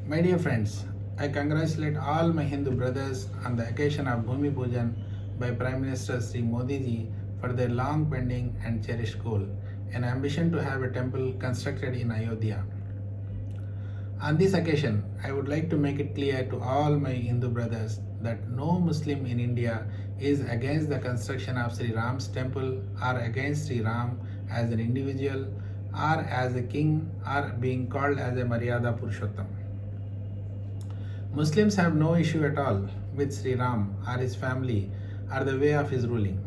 My dear friends, I congratulate all my Hindu brothers on the occasion of Bhumi Pujan by Prime Minister Sri Modiji for their long pending and cherished goal, an ambition to have a temple constructed in Ayodhya. On this occasion, I would like to make it clear to all my Hindu brothers that no Muslim in India is against the construction of Sri Ram's temple or against Sri Ram as an individual or as a king or being called as a Maryada Purushottam. Muslims have no issue at all with Sri Ram or his family or the way of his ruling.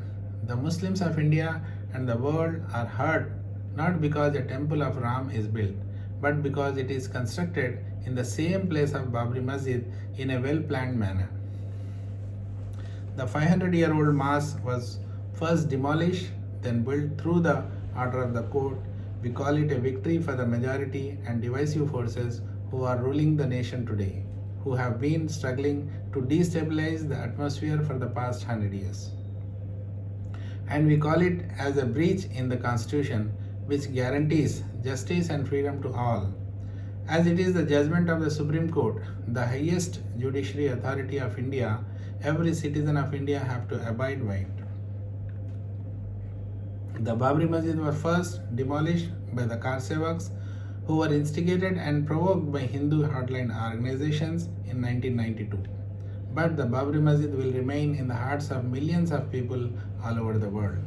The Muslims of India and the world are hurt not because a temple of Ram is built, but because it is constructed in the same place of Babri Masjid in a well planned manner. The 500-year-old mosque was first demolished, then built through the order of the court. We call it a victory for the majority and divisive forces who are ruling the nation today, who have been struggling to destabilize the atmosphere for the past 100 years. And we call it as a breach in the constitution which guarantees justice and freedom to all. As it is the judgment of the Supreme Court, the highest judiciary authority of India, every citizen of India have to abide by it. The Babri Masjid was first demolished by the Karsevaks who were instigated and provoked by Hindu hardline organizations in 1992. But the Babri Masjid will remain in the hearts of millions of people all over the world.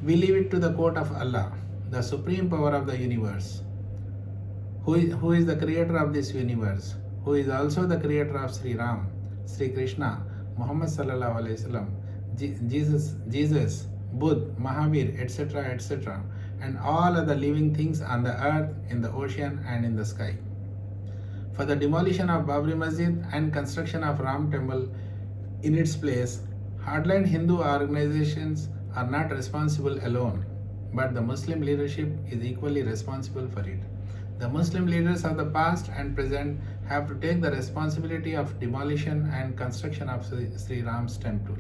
We leave it to the court of Allah, the supreme power of the universe, who is the creator of this universe, who is also the creator of Sri Ram, Sri Krishna, Muhammad Sallallahu Alaihi Wasallam, Jesus, Buddha, Mahavir, etc., etc., and all other living things on the earth, in the ocean, and in the sky. For the demolition of Babri Masjid and construction of Ram Temple in its place, hardline Hindu organizations are not responsible alone, but the Muslim leadership is equally responsible for it. The Muslim leaders of the past and present have to take the responsibility of demolition and construction of Sri Ram's temple.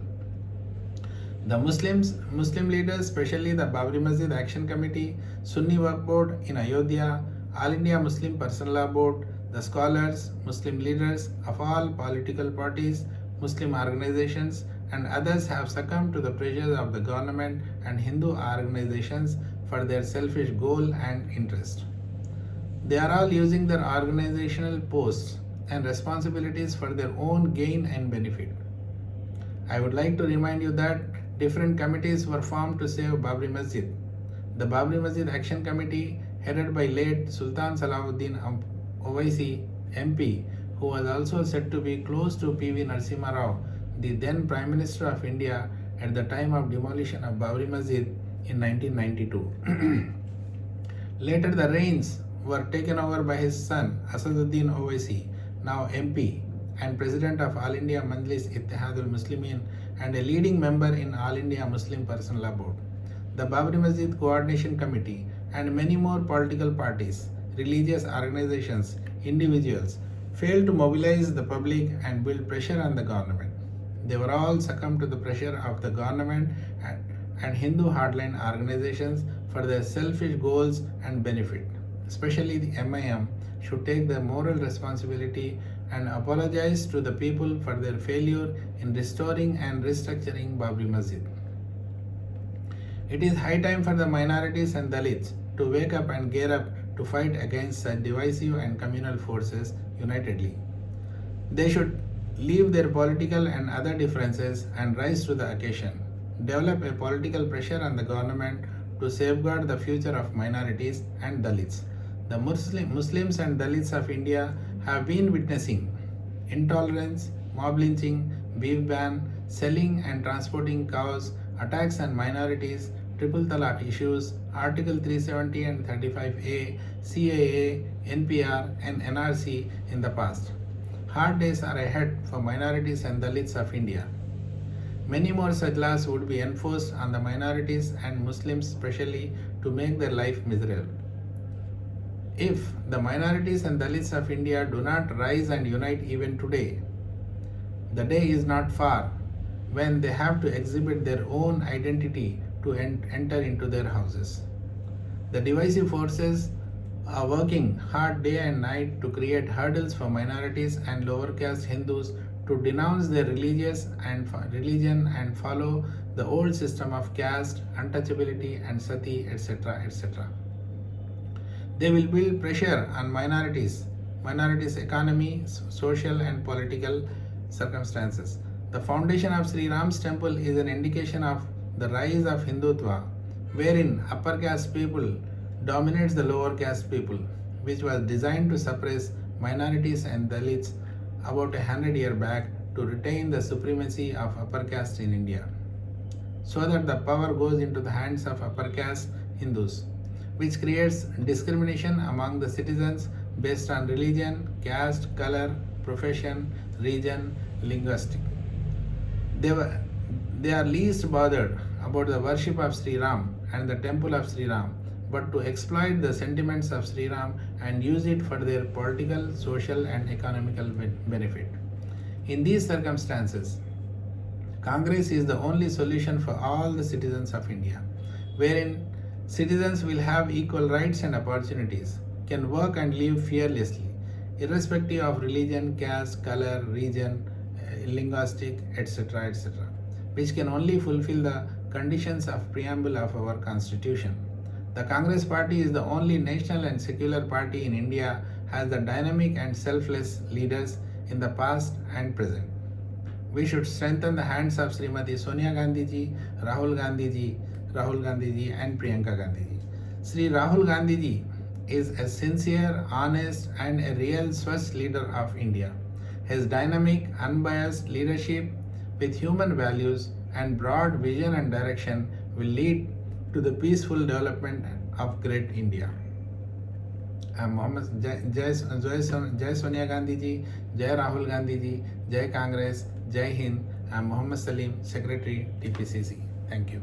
The Muslim leaders, especially the Babri Masjid Action Committee, Sunni Work Board in Ayodhya, All India Muslim Personal Law Board, the scholars, Muslim leaders of all political parties, Muslim organizations, and others have succumbed to the pressures of the government and Hindu organizations for their selfish goal and interest. They are all using their organizational posts and responsibilities for their own gain and benefit. I would like to remind you that different committees were formed to save Babri Masjid. The Babri Masjid Action Committee, headed by late Sultan Salahuddin Owaisi, MP, who was also said to be close to P.V. Narasimha Rao, the then Prime Minister of India at the time of demolition of Babri Masjid in 1992. Later, the reins were taken over by his son Asaduddin Owaisi, now MP and President of All India Majlis Ittihadul Muslimin and a leading member in All India Muslim Personal Law Board. The Babri Masjid Coordination Committee and many more political parties, religious organizations, individuals failed to mobilize the public and build pressure on the government. They were all succumbed to the pressure of the government and Hindu hardline organizations for their selfish goals and benefit. Especially the MIM should take the moral responsibility and apologize to the people for their failure in restoring and restructuring Babri Masjid. It is high time for the minorities and Dalits to wake up and gear up to fight against such divisive and communal forces unitedly. They should leave their political and other differences and rise to the occasion. Develop a political pressure on the government to safeguard the future of minorities and Dalits. The Muslims and Dalits of India have been witnessing intolerance, mob lynching, beef ban, selling and transporting cows, attacks on minorities, triple talaq issues, Article 370 and 35A, CAA, NPR, and NRC in the past. Hard days are ahead for minorities and Dalits of India. Many more such laws would be enforced on the minorities and Muslims especially to make their life miserable. If the minorities and Dalits of India do not rise and unite even today, the day is not far when they have to exhibit their own identity to enter into their houses. The divisive forces are working hard day and night to create hurdles for minorities and lower caste Hindus to denounce their religion and follow the old system of caste, untouchability, and sati, etc., etc. They will build pressure on minorities' economy, social and political circumstances. The foundation of Sri Ram's temple is an indication of the rise of Hindutva, wherein upper caste people dominates the lower caste people, which was designed to suppress minorities and Dalits about 100 years back to retain the supremacy of upper caste in India, so that the power goes into the hands of upper caste Hindus, which creates discrimination among the citizens based on religion, caste, color, profession, region, linguistic. They are least bothered about the worship of Sri Ram and the temple of Sri Ram, but to exploit the sentiments of Sri Ram and use it for their political, social, and economical benefit. In these circumstances, Congress is the only solution for all the citizens of India, wherein citizens will have equal rights and opportunities, can work and live fearlessly, irrespective of religion, caste, color, region, linguistic, etc., etc., which can only fulfill the conditions of preamble of our constitution. The Congress party is the only national and secular party in India, has the dynamic and selfless leaders in the past and present. We should strengthen the hands of Srimati Sonia Gandhi ji, Rahul Gandhi ji, and Priyanka Gandhi ji. Sri Rahul Gandhi ji is a sincere, honest, and a real Swiss leader of India. His dynamic, unbiased leadership with human values and broad vision and direction will lead to the peaceful development of great India. I am Mohammed Jai Sonia Gandhi ji, Jai Rahul Gandhi ji, Jai Congress, Jai Hind. I am Mohammed Salim, Secretary TPCC. Thank you.